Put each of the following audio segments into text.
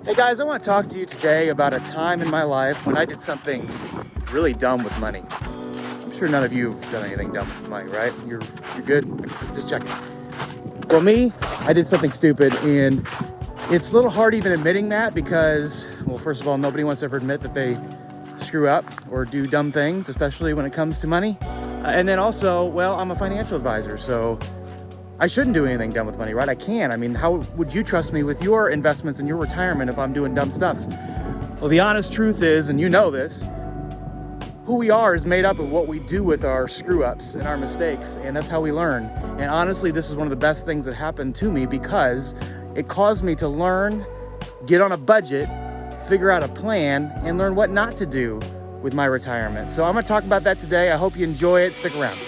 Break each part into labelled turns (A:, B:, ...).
A: Hey guys, I want to talk to you today about a time in my life when I did something really dumb with money. I'm sure none of you have done anything dumb with money, right? You're good? Just checking. Well, me, I did something stupid, and it's a little hard even admitting that because, well, first of all, nobody wants to ever admit that they screw up or do dumb things, especially when it comes to money. And then also, well, I'm a financial advisor, so I shouldn't do anything dumb with money, right? I can. I mean, how would you trust me with your investments and your retirement if I'm doing dumb stuff? Well, the honest truth is, and you know this, who we are is made up of what we do with our screw ups and our mistakes, and that's how we learn. And honestly, this is one of the best things that happened to me because it caused me to learn, get on a budget, figure out a plan, and learn what not to do with my retirement. So I'm gonna talk about that today. I hope you enjoy it. Stick around.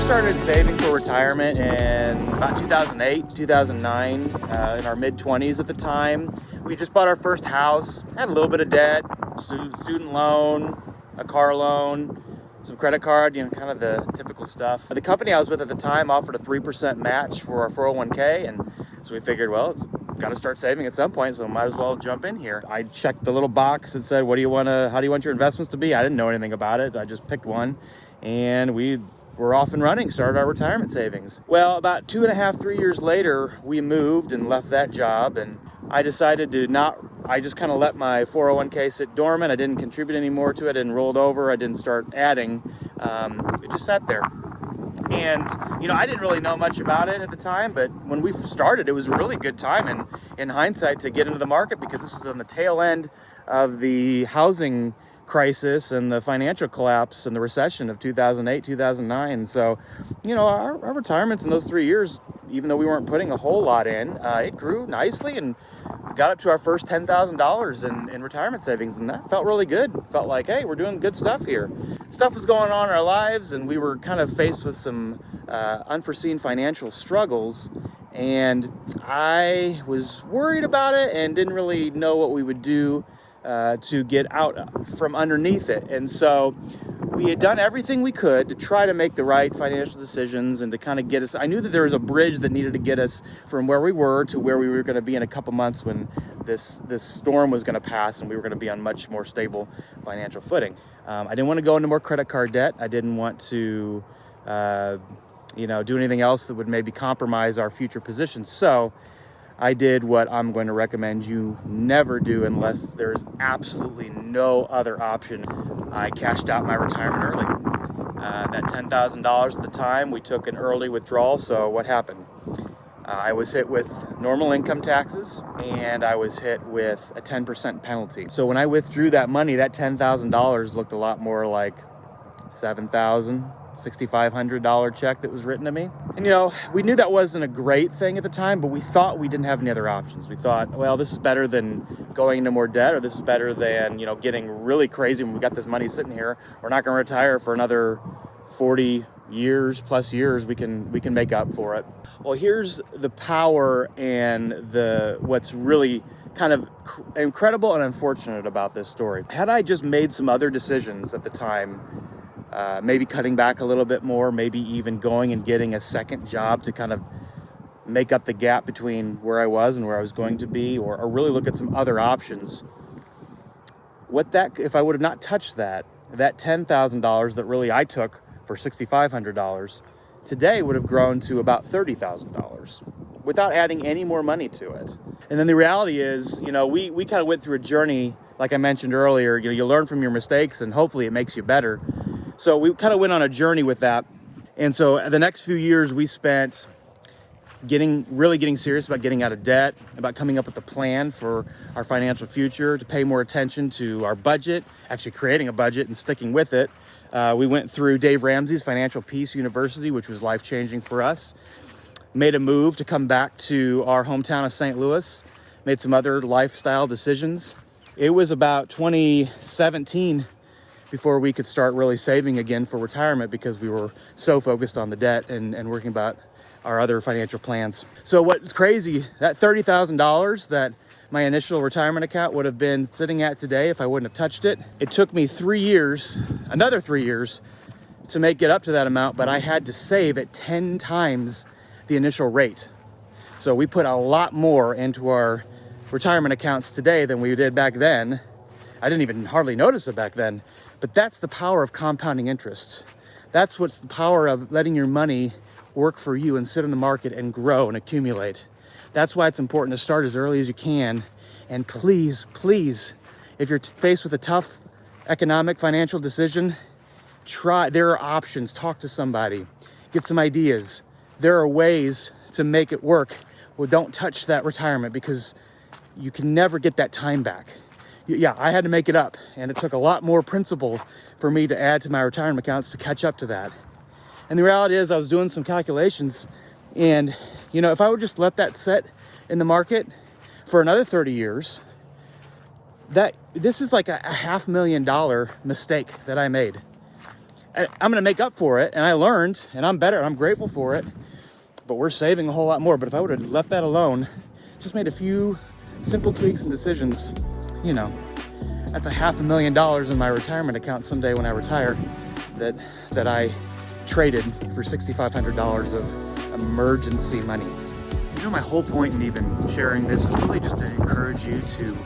A: Started saving for retirement in about 2008, 2009, in our mid-20s at the time. We just bought our first house, had a little bit of debt, student loan, a car loan, some credit card, kind of the typical stuff. The company I was with at the time offered a 3% match for our 401k, and so we figured, well, it's got to start saving at some point, so might as well jump in here. I checked the little box that said, how do you want your investments to be? I didn't know anything about it. I just picked one, and we're off and running, started our retirement savings. Well, about 2.5, 3 years later, we moved and left that job, and I decided I just kind of let my 401k sit dormant. I didn't contribute any more to it, I didn't roll it over, I didn't start adding. It just sat there. And, I didn't really know much about it at the time, but when we started, it was a really good time in hindsight to get into the market because this was on the tail end of the housing crisis and the financial collapse and the recession of 2008, 2009. So, our retirements in those 3 years, even though we weren't putting a whole lot in, it grew nicely and got up to our first $10,000 in retirement savings. And that felt really good. Felt like, hey, we're doing good stuff here. Stuff was going on in our lives and we were kind of faced with some unforeseen financial struggles. And I was worried about it and didn't really know what we would do to get out from underneath it. And so we had done everything we could to try to make the right financial decisions and to kind of get us. I knew that there was a bridge that needed to get us from where we were to where we were going to be in a couple months when this storm was going to pass and we were going to be on much more stable financial footing. I didn't want to go into more credit card debt. I didn't want to do anything else that would maybe compromise our future position. So I did what I'm going to recommend you never do unless there's absolutely no other option. I cashed out my retirement early. That $10,000 at the time, we took an early withdrawal. So what happened? I was hit with normal income taxes and I was hit with a 10% penalty. So when I withdrew that money, that $10,000 looked a lot more like $7,000. $6,500 check that was written to me. And we knew that wasn't a great thing at the time, but we thought we didn't have any other options. We thought, well, this is better than going into more debt, or this is better than, getting really crazy when we got this money sitting here. We're not going to retire for another 40 years plus years. We can make up for it. Well, here's the power and what's really kind of incredible and unfortunate about this story. Had I just made some other decisions at the time, maybe cutting back a little bit more, maybe even going and getting a second job to kind of make up the gap between where I was and where I was going to be, or really look at some other options. If I would have not touched that $10,000 that really I took for $6,500, today would have grown to about $30,000 without adding any more money to it. And then the reality is, we kind of went through a journey, like I mentioned earlier. You learn from your mistakes and hopefully it makes you better. So we kind of went on a journey with that. And so the next few years we spent really getting serious about getting out of debt, about coming up with a plan for our financial future, to pay more attention to our budget, actually creating a budget and sticking with it. We went through Dave Ramsey's Financial Peace University, which was life-changing for us. Made a move to come back to our hometown of St. Louis. Made some other lifestyle decisions. It was about 2017 before we could start really saving again for retirement because we were so focused on the debt and working about our other financial plans. So what's crazy, that $30,000 that my initial retirement account would have been sitting at today if I wouldn't have touched it. It took me 3 years, another 3 years, to get up to that amount, but I had to save at 10 times the initial rate. So we put a lot more into our retirement accounts today than we did back then. I didn't even hardly notice it back then, but that's the power of compounding interest. That's what's the power of letting your money work for you and sit in the market and grow and accumulate. That's why it's important to start as early as you can. And please, please, if you're faced with a tough economic, financial decision, there are options. Talk to somebody, get some ideas. There are ways to make it work. Well, don't touch that retirement, because you can never get that time back. Yeah, I had to make it up, and it took a lot more principle for me to add to my retirement accounts to catch up to that. And the reality is, I was doing some calculations, and if I would just let that sit in the market for another 30 years, this is like a $500,000 mistake that I made. I'm going to make up for it, and I learned, and I'm better, and I'm grateful for it, but we're saving a whole lot more. But if I would have left that alone, just made a few simple tweaks and decisions, that's a $500,000 in my retirement account someday when I retire that I traded for $6,500 of emergency money. My whole point in even sharing this is really just to encourage you to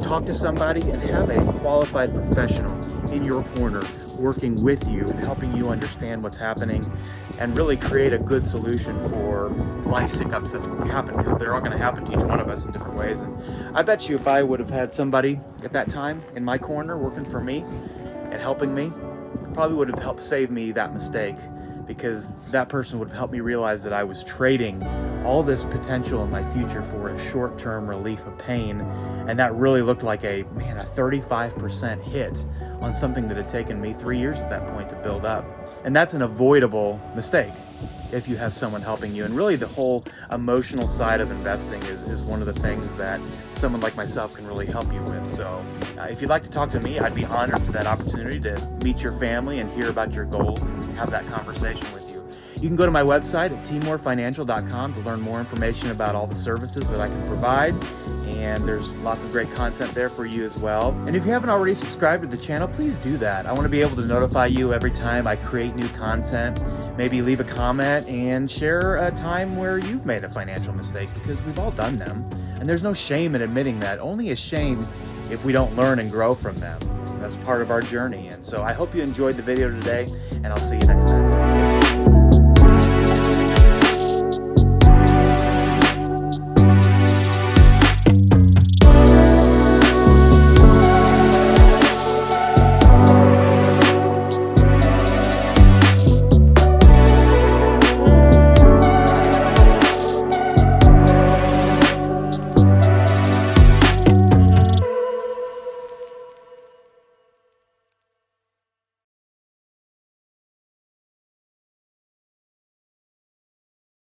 A: talk to somebody and have a qualified professional in your corner working with you, helping you understand what's happening, and really create a good solution for life hiccups that happen, because they're all going to happen to each one of us in different ways. And I bet you if I would have had somebody at that time in my corner working for me and helping me, probably would have helped save me that mistake, because that person would have helped me realize that I was trading all this potential in my future for a short-term relief of pain. And that really looked like a 35% hit on something that had taken me 3 years at that point to build up. And that's an avoidable mistake if you have someone helping you. And really the whole emotional side of investing is one of the things that someone like myself can really help you with. So if you'd like to talk to me, I'd be honored for that opportunity to meet your family and hear about your goals and have that conversation with you. You can go to my website at timorfinancial.com to learn more information about all the services that I can provide. And there's lots of great content there for you as well. And if you haven't already subscribed to the channel, please do that. I want to be able to notify you every time I create new content. Maybe leave a comment and share a time where you've made a financial mistake, because we've all done them. And there's no shame in admitting that, only a shame if we don't learn and grow from them. That's part of our journey. And so I hope you enjoyed the video today, and I'll see you next time.